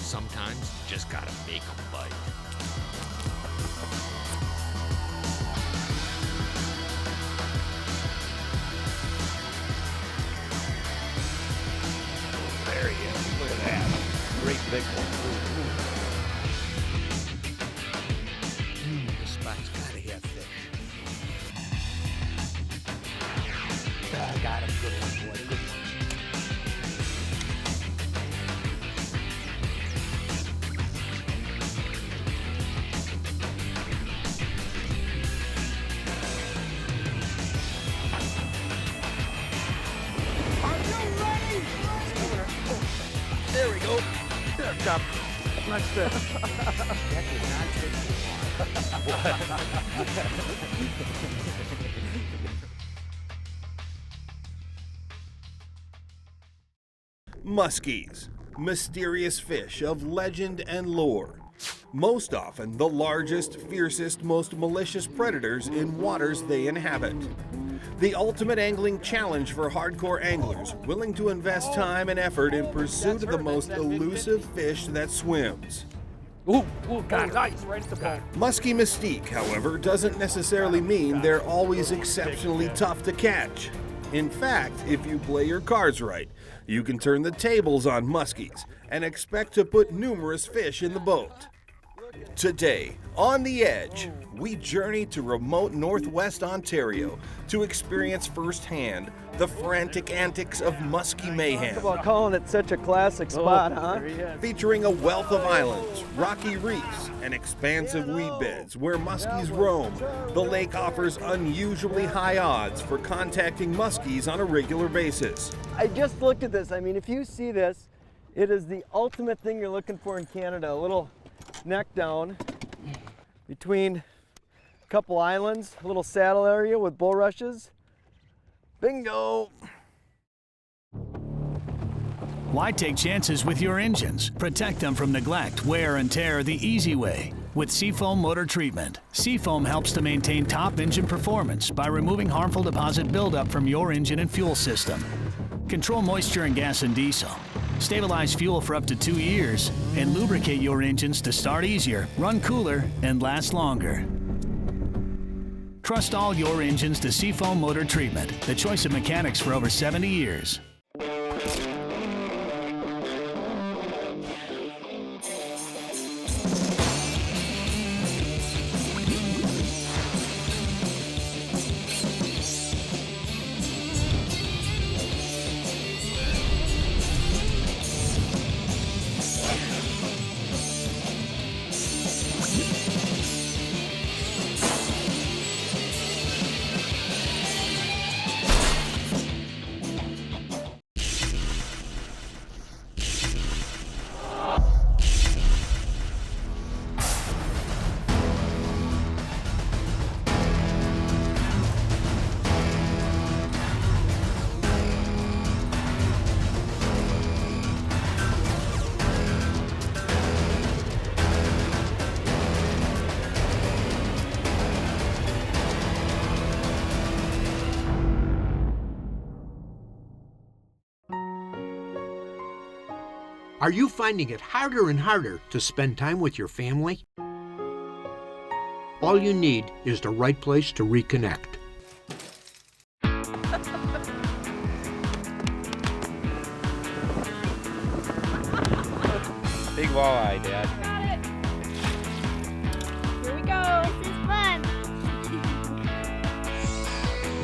Sometimes you just gotta make them bite. There he is. Look at that. Great big one. This spot's gotta have fish. I got him. Good one, boy. Good one. There we go. There, chop. Nice fish. That did not take too long. Muskies, mysterious fish of legend and lore. Most often the largest, fiercest, most malicious predators in waters they inhabit. The ultimate angling challenge for hardcore anglers willing to invest time and effort in pursuit of the most elusive fish that swims. Ooh, got it. Nice, right at the bone. Musky mystique, however, doesn't necessarily mean they're always exceptionally tough to catch. In fact, if you play your cards right, you can turn the tables on muskies and expect to put numerous fish in the boat. Today, on The Edge, we journey to remote northwest Ontario to experience firsthand the frantic antics of musky mayhem. Talk about calling it such a classic spot, huh? Featuring a wealth of islands, rocky reefs, and expansive weed beds where muskies roam, the lake offers unusually high odds for contacting muskies on a regular basis. I just looked at this. I mean, if you see this, it is the ultimate thing you're looking for in Canada. A little neck down between a couple islands, a little saddle area with bulrushes. Bingo! Why take chances with your engines? Protect them from neglect, wear, and tear the easy way with Seafoam Motor Treatment. Seafoam helps to maintain top engine performance by removing harmful deposit buildup from your engine and fuel system. Control moisture in gas and diesel. Stabilize fuel for up to 2 years and lubricate your engines to start easier, run cooler, and last longer. Trust all your engines to Seafoam Motor Treatment, the choice of mechanics for over 70 years. Are you finding it harder and harder to spend time with your family? All you need is the right place to reconnect. Big walleye, Dad. Got it. Here we go. This is fun.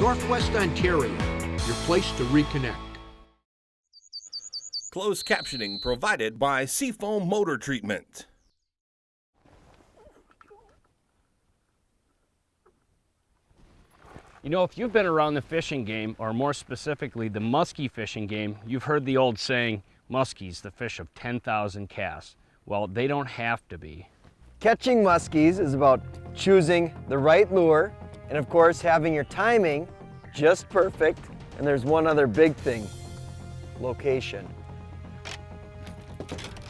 Northwest Ontario, your place to reconnect. Closed captioning provided by Seafoam Motor Treatment. You know, if you've been around the fishing game, or more specifically the musky fishing game, you've heard the old saying, muskies, the fish of 10,000 casts. Well, they don't have to be. Catching muskies is about choosing the right lure And of course, having your timing just perfect. And there's one other big thing, location.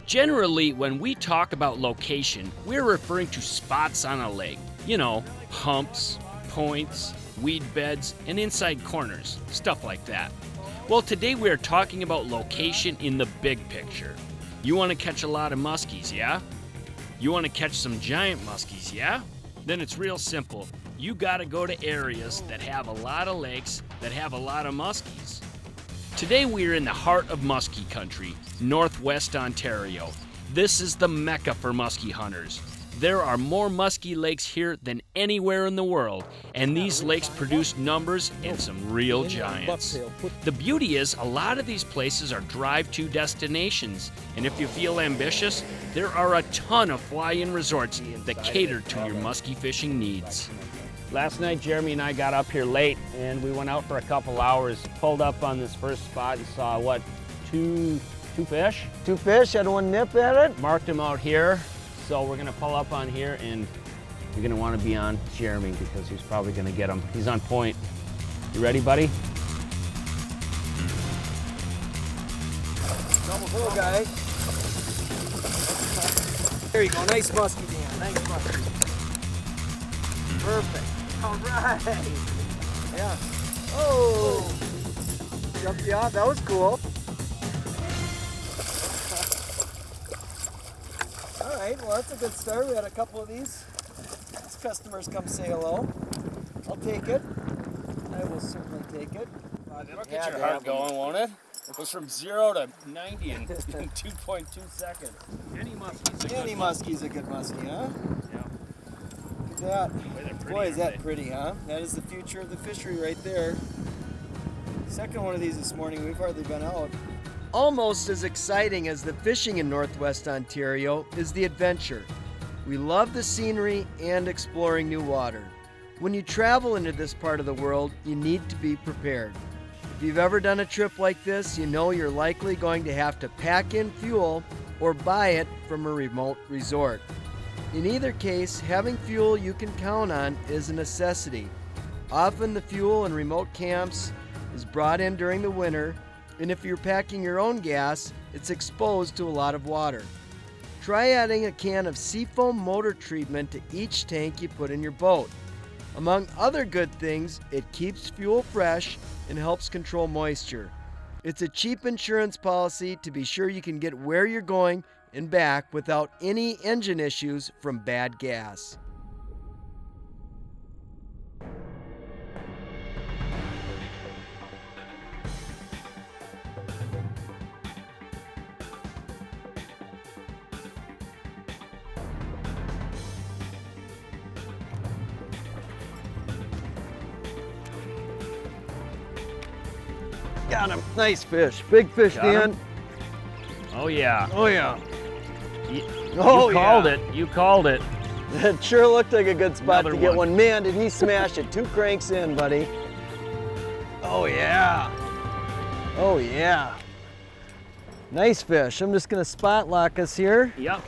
Generally, when we talk about location, we're referring to spots on a lake. You know, humps, points, weed beds, and inside corners, stuff like that. Well, today we are talking about location in the big picture. You want to catch a lot of muskies, yeah? You want to catch some giant muskies, yeah? Then it's real simple. You gotta go to areas that have a lot of lakes, that have a lot of muskies. Today we are in the heart of muskie country, northwest Ontario. This is the mecca for muskie hunters. There are more muskie lakes here than anywhere in the world, and these lakes produce numbers and some real giants. The beauty is a lot of these places are drive-to destinations, and if you feel ambitious, there are a ton of fly-in resorts that cater to your muskie fishing needs. Last night, Jeremy and I got up here late, and we went out for a couple hours, pulled up on this first spot and saw, what, two fish? 2 fish, had one nip at it. Marked them out here. So we're gonna pull up on here, and you're gonna wanna be on Jeremy because he's probably gonna get them. He's on point. You ready, buddy? Hello, guys. There you go, nice musky, Dan, nice musky. Perfect, all right. Yeah. Oh, jumped you off, that was cool. All right, well, that's a good start. We had a couple of these. These customers come say hello. I'll take it. I will certainly take it. That'll get your heart going, won't it? It goes from 0 to 90 in 2.2 seconds. Any muskie's a good Any muskie's a good muskie, huh? Yeah. Look at that. Boy, is that pretty, huh? That is the future of the fishery right there. Second one of these this morning. We've hardly been out. Almost as exciting as the fishing in Northwest Ontario is the adventure. We love the scenery and exploring new water. When you travel into this part of the world, you need to be prepared. If you've ever done a trip like this, you know you're likely going to have to pack in fuel or buy it from a remote resort. In either case, having fuel you can count on is a necessity. Often the fuel in remote camps is brought in during the winter, and if you're packing your own gas, it's exposed to a lot of water. Try adding a can of seafoam motor treatment to each tank you put in your boat. Among other good things, it keeps fuel fresh and helps control moisture. It's a cheap insurance policy to be sure you can get where you're going and back without any engine issues from bad gas. Got him. Nice fish. Big fish, Got Dan. him? Oh yeah. Oh, yeah. You Oh, called yeah. it. You called it. That sure looked like a good spot Another to get one. one. Man, did he smash it. 2 cranks in, buddy. Oh, yeah. Oh, yeah. Nice fish. I'm just going to spot lock us here. Yep.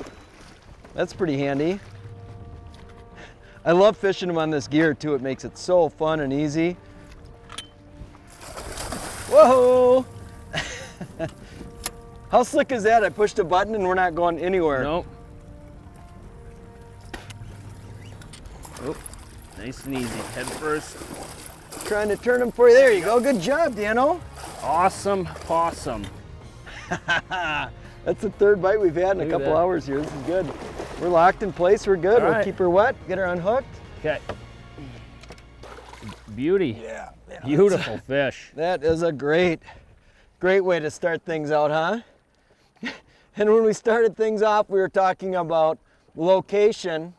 That's pretty handy. I love fishing them on this gear, too. It makes it so fun and easy. Whoa! How slick is that? I pushed a button and we're not going anywhere. Nope. Oh, nice and easy. Head first. Trying to turn them for you. There you go. Good job, Dano. Awesome possum. That's the 3rd bite we've had in a Look at couple that. hours here. This is good. We're locked in place. We're good. All We'll right. keep her wet, get her unhooked. Okay. Beauty. Yeah. Beautiful fish. That is a great way to start things out, huh? And when we started things off, we were talking about location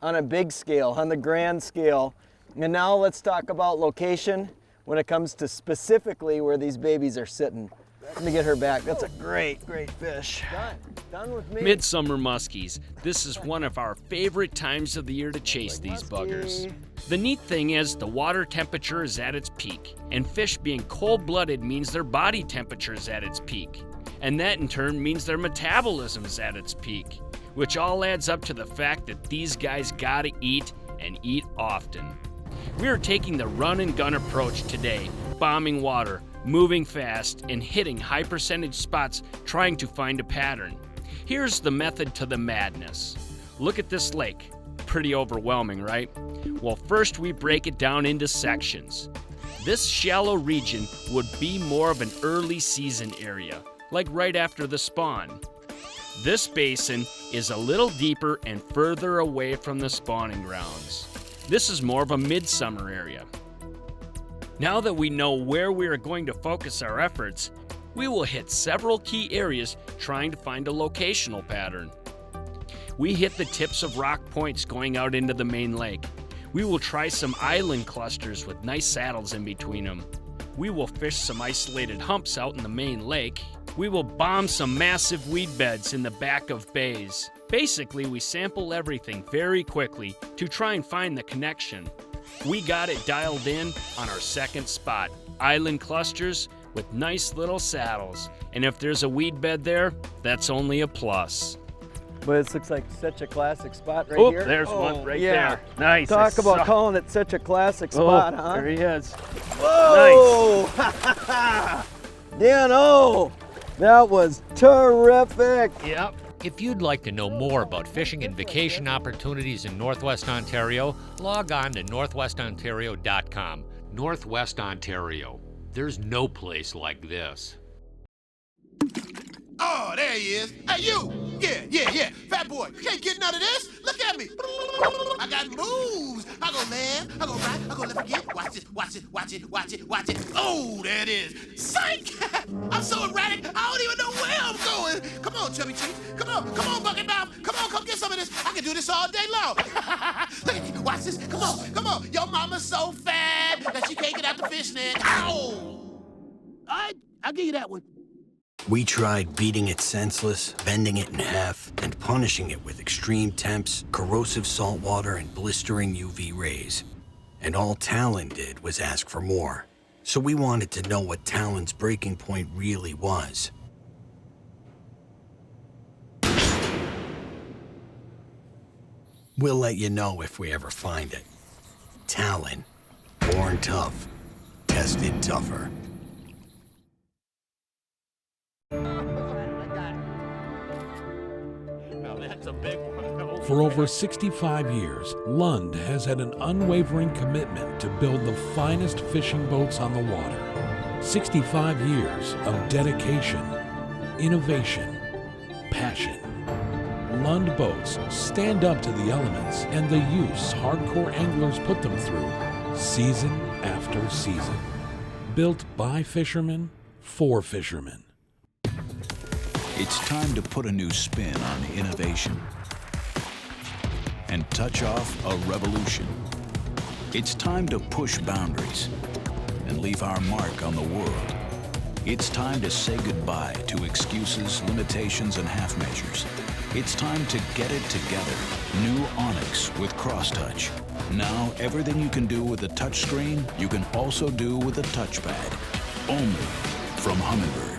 on a big scale, on the grand scale. And now let's talk about location when it comes to specifically where these babies are sitting. Let me get her back. That's a great fish. Done with me. Midsummer muskies. This is one of our favorite times of the year to chase these buggers. The neat thing is the water temperature is at its peak, and fish being cold-blooded means their body temperature is at its peak. And that in turn means their metabolism is at its peak, which all adds up to the fact that these guys gotta eat and eat often. We are taking the run and gun approach today, bombing water, moving fast, and hitting high percentage spots trying to find a pattern. Here's the method to the madness. Look at this lake. Pretty overwhelming, right? Well, first we break it down into sections. This shallow region would be more of an early season area, like right after the spawn. This basin is a little deeper and further away from the spawning grounds. This is more of a midsummer area. Now that we know where we are going to focus our efforts, we will hit several key areas trying to find a locational pattern. We hit the tips of rock points going out into the main lake. We will try some island clusters with nice saddles in between them. We will fish some isolated humps out in the main lake. We will bomb some massive weed beds in the back of bays. Basically, we sample everything very quickly to try and find the connection. We got it dialed in on our second spot, island clusters with nice little saddles. And if there's a weed bed there, that's only a plus. But this looks like such a classic spot right Oh, here. there's one right yeah. there. Nice. Talk I about saw- calling it such a classic spot, huh? There he is. Whoa! Dan, oh, that was terrific. Yep. If you'd like to know more about fishing and vacation opportunities in Northwest Ontario, log on to northwestontario.com. Northwest Ontario. There's no place like this. Oh, there he is. Hey, you! Yeah. Fat boy, you can't get none of this. Look at me. I got moves. I go man, I go right, I go left again. Watch it. Oh, there it is. Psych! I'm so erratic, I don't even know where I'm going. Come on, Chubby Cheeks. Come on, Bucket Mouth. Come get some of this. I can do this all day long. Look at me. Watch this. Come on. Your mama's so fat that she can't get out the fish net. Ow! I'll give you that one. We tried beating it senseless, bending it in half, and punishing it with extreme temps, corrosive salt water, and blistering UV rays. And all Talon did was ask for more. So we wanted to know what Talon's breaking point really was. We'll let you know if we ever find it. Talon, born tough, tested tougher. For over 65 years, Lund has had an unwavering commitment to build the finest fishing boats on the water. 65 years of dedication, innovation, passion. Lund boats stand up to the elements and the use hardcore anglers put them through season after season. Built by fishermen, for fishermen. It's time to put a new spin on innovation and touch off a revolution. It's time to push boundaries and leave our mark on the world. It's time to say goodbye to excuses, limitations, and half measures. It's time to get it together. New Onyx with Crosstouch. Now, everything you can do with a touchscreen, you can also do with a touchpad. Only from Humminbird.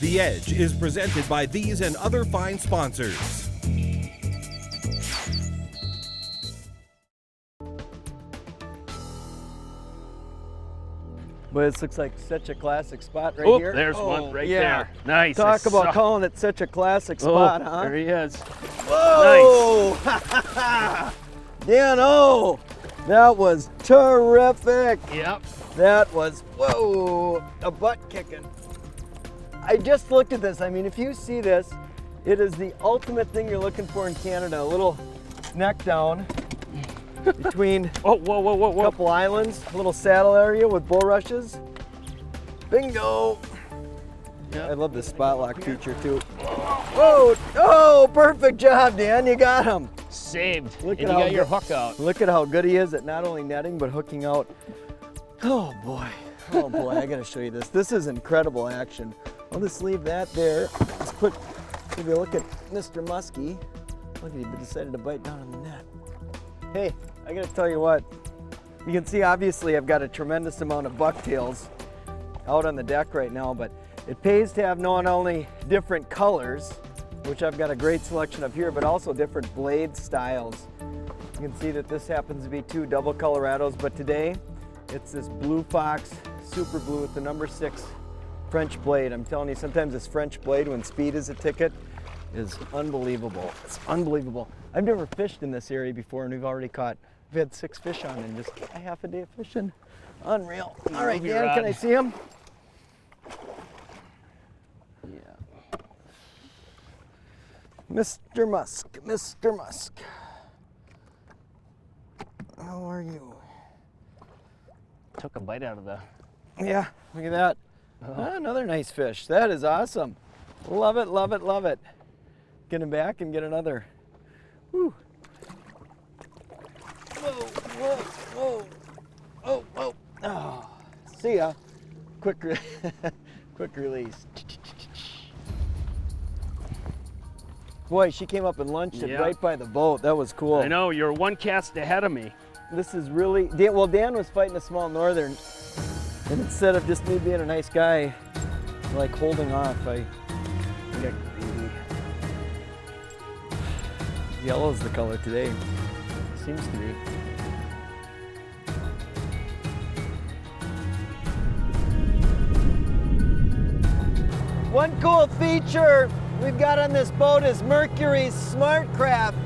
The Edge is presented by these and other fine sponsors. But this looks like such a classic spot right Oh, here. there's one right yeah. there. Nice. Talk I about saw- calling it such a classic spot, Oh, huh? there he is. Whoa! Dan, oh, that was terrific. Yep. That was, whoa, a butt kicking. I just looked at this. I mean, if you see this, it is the ultimate thing you're looking for in Canada. A little neck down between whoa. a couple islands, a little saddle area with bulrushes. Bingo. Yep. I love this spot lock feature too. Whoa, oh, perfect job, Dan, you got him. Saved. Look And at you how got your good- hook out. Look at how good he is at not only netting, but hooking out. Oh boy, I gotta show you this. This is incredible action. I'll just leave that there. Let's give you a look at Mr. Musky. Look at he decided to bite down on the net. Hey, I gotta tell you what. You can see obviously I've got a tremendous amount of bucktails out on the deck right now, but it pays to have not only different colors, which I've got a great selection of here, but also different blade styles. You can see that this happens to be 2 double Colorados, but today it's this Blue Fox Super Blue with the number 6 French blade. I'm telling you, sometimes this French blade, when speed is a ticket, is unbelievable. It's unbelievable. I've never fished in this area before, and we've already caught, we've had 6 fish on in just a half a day of fishing. Unreal. All right, Dan, can I see him? Yeah. Mr. Musk, Mr. Musk. How are you? Took a bite out of the... Yeah, look at that. Another nice fish. That is awesome. Love it, love it, love it. Get him back and get another. Woo. Whoa, whoa, whoa. Oh, oh. Oh. See ya. Quick release. Boy, she came up and lunched it right by the boat. That was cool. I know, you're 1 cast ahead of me. This is really, well, Dan was fighting a small northern, and instead of just me being a nice guy, like holding off, I got greedy. Yellow's the color today. Seems to be. One cool feature we've got on this boat is Mercury's Smart Craft.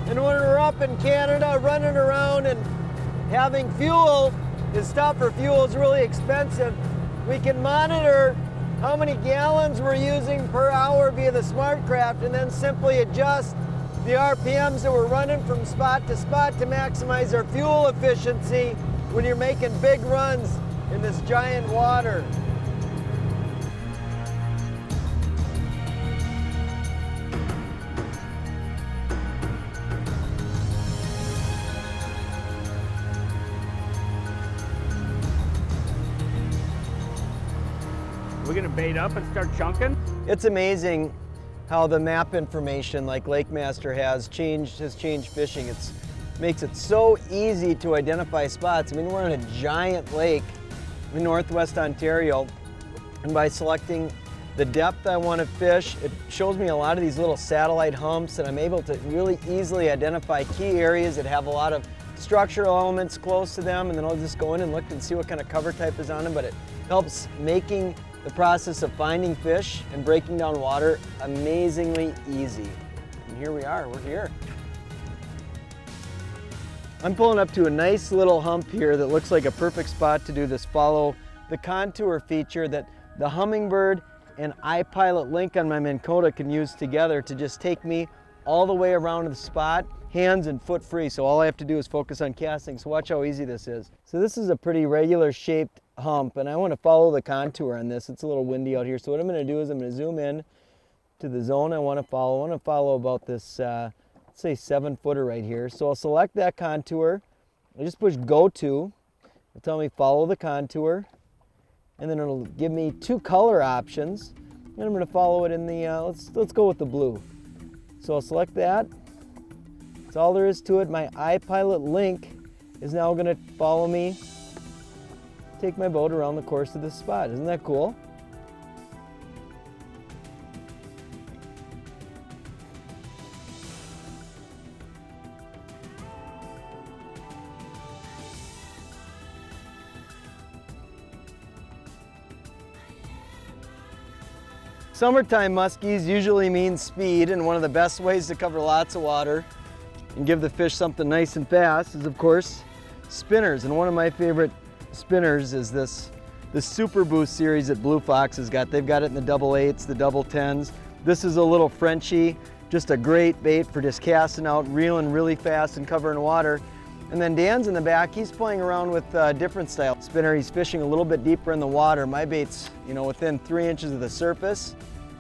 And when we're up in Canada running around and having fuel, his stuff for fuel is really expensive. We can monitor how many gallons we're using per hour via the Smart Craft and then simply adjust the RPMs that we're running from spot to spot to maximize our fuel efficiency when you're making big runs in this giant water. We're gonna bait up and start chunking? It's amazing how the map information like Lake Master has changed fishing. It makes it so easy to identify spots. I mean, we're in a giant lake in northwest Ontario, and by selecting the depth I want to fish, it shows me a lot of these little satellite humps, and I'm able to really easily identify key areas that have a lot of structural elements close to them, and then I'll just go in and look and see what kind of cover type is on them, but it helps making the process of finding fish and breaking down water amazingly easy. And here we are, we're here. I'm pulling up to a nice little hump here that looks like a perfect spot to do this follow the contour feature that the Humminbird and iPilot link on my Minn Kota can use together to just take me all the way around to the spot, hands and foot free. So all I have to do is focus on casting. So watch how easy this is. So this is a pretty regular shaped hump, and I want to follow the contour on this. It's a little windy out here. So what I'm going to do is I'm going to zoom in to the zone I want to follow. I want to follow about this, let's say 7-footer right here. So I'll select that contour. I just push go to. It'll tell me follow the contour. And then it'll give me 2 color options. And I'm going to follow it in the, let's go with the blue. So I'll select that. That's all there is to it. My iPilot link is now going to follow me, take my boat around the course of this spot. Isn't that cool? Summertime muskies usually mean speed, and one of the best ways to cover lots of water and give the fish something nice and fast is, of course, spinners. And one of my favorite spinners is this Super Boost series that Blue Fox has got. They've got it in the double 8s, the double 10s. This is a little Frenchie, just a great bait for just casting out, reeling really fast and covering water. And then Dan's in the back, he's playing around with a different style spinner. He's fishing a little bit deeper in the water. My bait's, within 3 inches of the surface,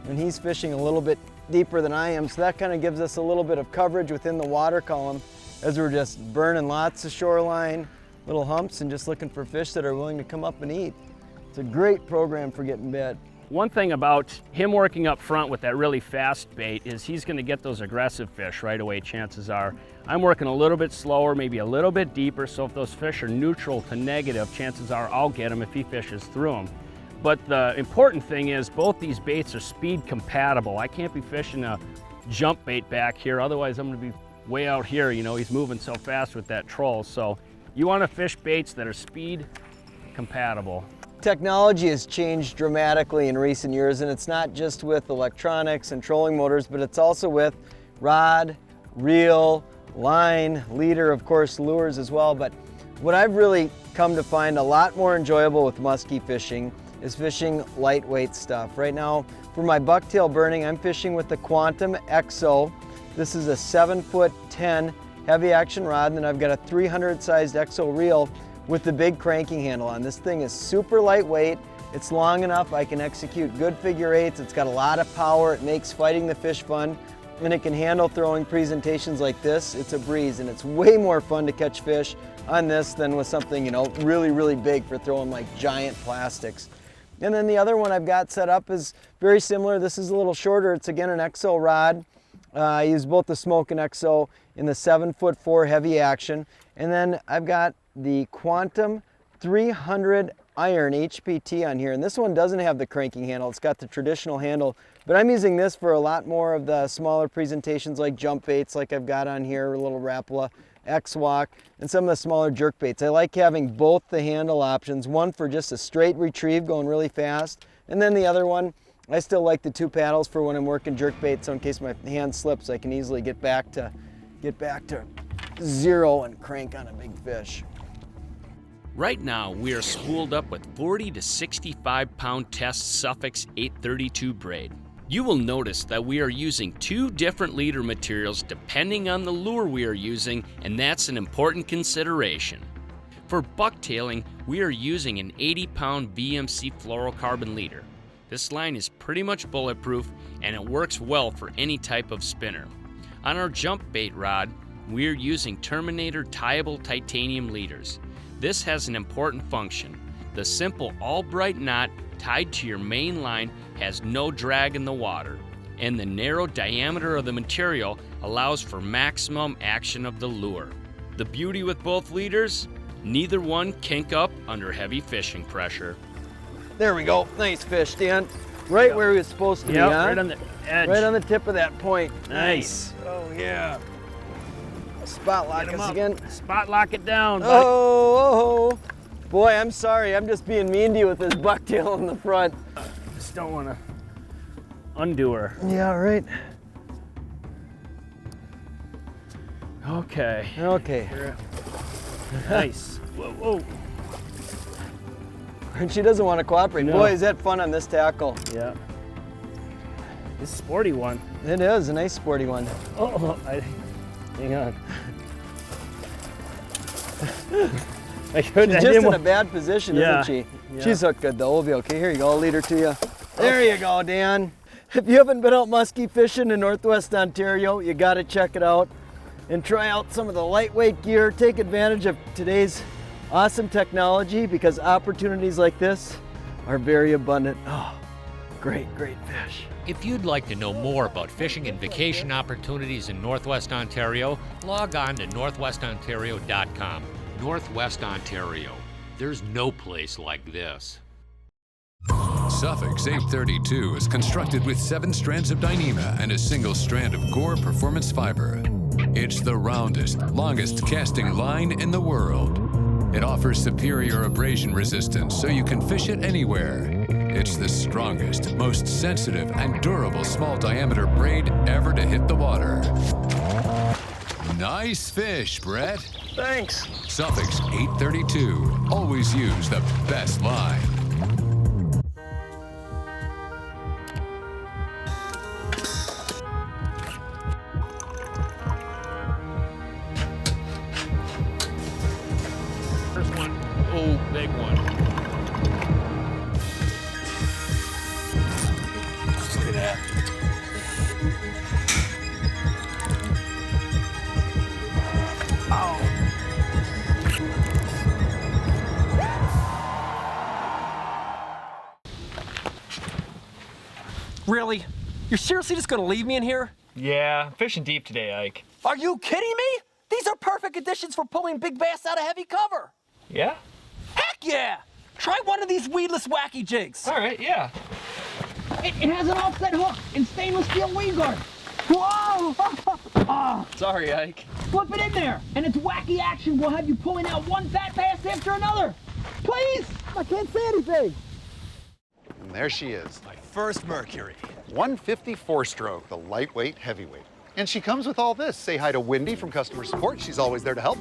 and he's fishing a little bit deeper than I am. So that kind of gives us a little bit of coverage within the water column as we're just burning lots of shoreline, little humps, and just looking for fish that are willing to come up and eat. It's a great program for getting bit. One thing about him working up front with that really fast bait is he's going to get those aggressive fish right away, chances are. I'm working a little bit slower, maybe a little bit deeper, so if those fish are neutral to negative, chances are I'll get them if he fishes through them. But the important thing is both these baits are speed compatible. I can't be fishing a jump bait back here, otherwise I'm gonna be way out here. You know, he's moving so fast with that troll. So you wanna fish baits that are speed compatible. Technology has changed dramatically in recent years, and it's not just with electronics and trolling motors, but it's also with rod, reel, line, leader, of course, lures as well. But what I've really come to find a lot more enjoyable with musky fishing is fishing lightweight stuff. Right now, for my bucktail burning, I'm fishing with the Quantum XO. This is a 7'10" heavy action rod, and then I've got a 300 sized XO reel with the big cranking handle on. This thing is super lightweight. It's long enough I can execute good figure eights. It's got a lot of power. It makes fighting the fish fun, and it can handle throwing presentations like this. It's a breeze, and it's way more fun to catch fish on this than with something, you know, really, really big for throwing like giant plastics. And then the other one I've got set up is very similar. This is a little shorter. It's again an XO rod. I use both the Smoke and XO in the 7'4" heavy action. And then I've got the Quantum 300 iron HPT on here. And this one doesn't have the cranking handle. It's got the traditional handle, but I'm using this for a lot more of the smaller presentations like jump baits like I've got on here, a little Rapala, X-Walk, and some of the smaller jerk baits. I like having both the handle options, one for just a straight retrieve going really fast, and then the other one, I still like the 2 paddles for when I'm working jerk bait, so in case my hand slips, I can easily get back to zero and crank on a big fish. Right now, we are spooled up with 40 to 65 pound test Suffix 832 braid. You will notice that we are using 2 different leader materials depending on the lure we are using, and that's an important consideration. For bucktailing, we are using an 80 pound VMC fluorocarbon leader. This line is pretty much bulletproof, and it works well for any type of spinner. On our jump bait rod, we are using Terminator tieable titanium leaders. This has an important function. The simple all-bright knot tied to your main line has no drag in the water, and the narrow diameter of the material allows for maximum action of the lure. The beauty with both leaders, neither one kink up under heavy fishing pressure. There we go. Nice fish, Dan. Right where he was supposed to be, huh? Right on the edge. Right on the tip of that point. Nice. Oh, yeah. Spot lock us again. Spot lock it down, buddy. Oh. Boy, I'm sorry. I'm just being mean to you with this bucktail in the front. Just don't want to undo her. Yeah, right. Okay. Okay. Nice. Whoa, whoa. And she doesn't want to cooperate. No. Boy, is that fun on this tackle. Yeah. This is a sporty one. It is a nice sporty one. Oh, hang on. She's just in a bad position, Yeah. isn't she? Yeah. She's hooked good though. We'll be okay. Here you go. I'll lead her to you. There you go, Dan. If you haven't been out musky fishing in Northwest Ontario, you got to check it out and try out some of the lightweight gear. Take advantage of today's awesome technology because opportunities like this are very abundant. Oh, great, great fish. If you'd like to know more about fishing and vacation opportunities in Northwest Ontario, log on to northwestontario.com. Northwest Ontario. There's no place like this. Suffix 832 is constructed with 7 strands of Dyneema and a single strand of Gore Performance fiber. It's the roundest, longest casting line in the world. It offers superior abrasion resistance so you can fish it anywhere. It's the strongest, most sensitive, and durable small diameter braid ever to hit the water. Nice fish, Brett. Thanks. Suffix 832. Always use the best line. First one. Oh, big one. Look at that. Really? You're seriously just gonna leave me in here? Yeah, I'm fishing deep today, Ike. Are you kidding me? These are perfect conditions for pulling big bass out of heavy cover. Yeah? Heck yeah! Try one of these weedless wacky jigs. All right, yeah. It has an offset hook and stainless steel weed guard. Whoa! Ah. Sorry, Ike. Flip it in there, and its wacky action will have you pulling out one fat bass after another. Please! I can't say anything. And there she is. My first Mercury. 154 stroke, the lightweight heavyweight. And she comes with all this. Say hi to Wendy from customer support. She's always there to help.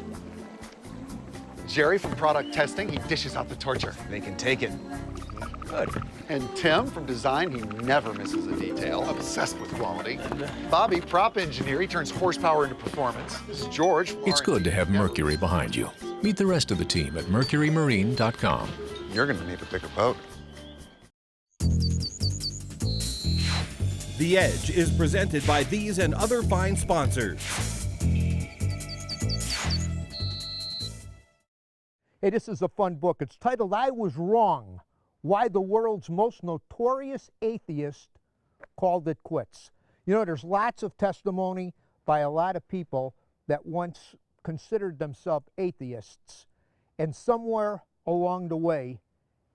Jerry from product testing. He dishes out the torture. They can take it. Good. And Tim from design. He never misses a detail. Obsessed with quality. Bobby, prop engineer. He turns horsepower into performance. This is George. It's good to have Mercury behind you. Meet the rest of the team at mercurymarine.com. You're going to need a bigger boat. The Edge is presented by these and other fine sponsors. Hey, this is a fun book. It's titled I Was Wrong, Why the World's Most Notorious Atheist Called It Quits. You know, there's lots of testimony by a lot of people that once considered themselves atheists and somewhere along the way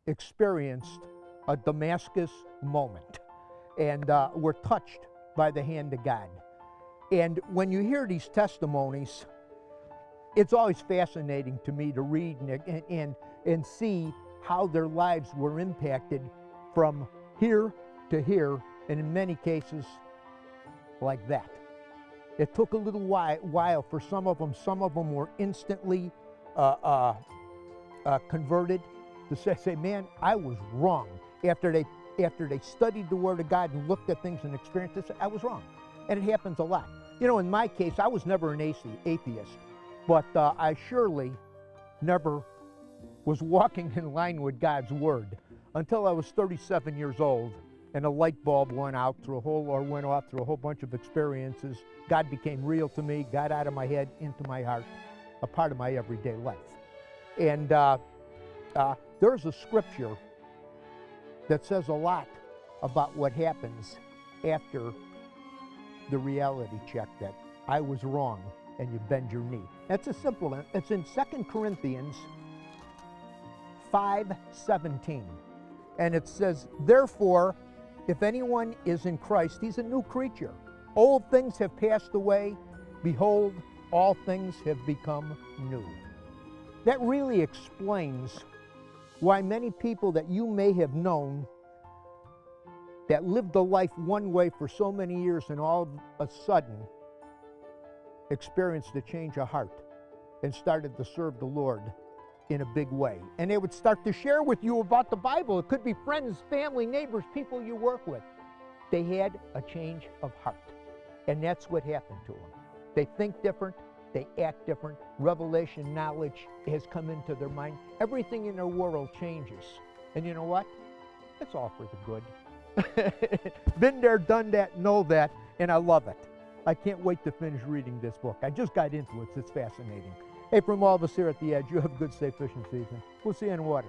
experienced a Damascus moment. And were touched by the hand of God. And when you hear these testimonies, it's always fascinating to me to read and see how their lives were impacted from here to here, and in many cases, like that. It took a little while for some of them. Some of them were instantly converted to say, man, I was wrong. After they studied the Word of God and looked at things and experienced this, I was wrong. And it happens a lot. You know, in my case, I was never an atheist, but I surely never was walking in line with God's Word until I was 37 years old and a light bulb went off through a whole bunch of experiences. God became real to me, got out of my head into my heart, a part of my everyday life. And there's a scripture that says a lot about what happens after the reality check that I was wrong and you bend your knee. That's a simple one. It's in 2 Corinthians 5:17. And it says, therefore, if anyone is in Christ, he's a new creature. Old things have passed away. Behold, all things have become new. That really explains why many people that you may have known that lived a life one way for so many years and all of a sudden experienced a change of heart and started to serve the Lord in a big way. And they would start to share with you about the Bible. It could be friends, family, neighbors, people you work with. They had a change of heart. And that's what happened to them. They think different. They act different. Revelation knowledge has come into their mind. Everything in their world changes. And you know what? It's all for the good. Been there, done that, know that, and I love it. I can't wait to finish reading this book. I just got into it, so it's fascinating. Hey, from all of us here at The Edge, you have a good, safe fishing season. We'll see you in water.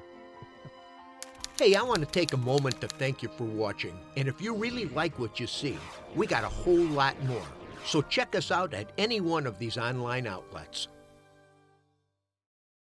Hey, I want to take a moment to thank you for watching. And if you really like what you see, we got a whole lot more. So check us out at any one of these online outlets.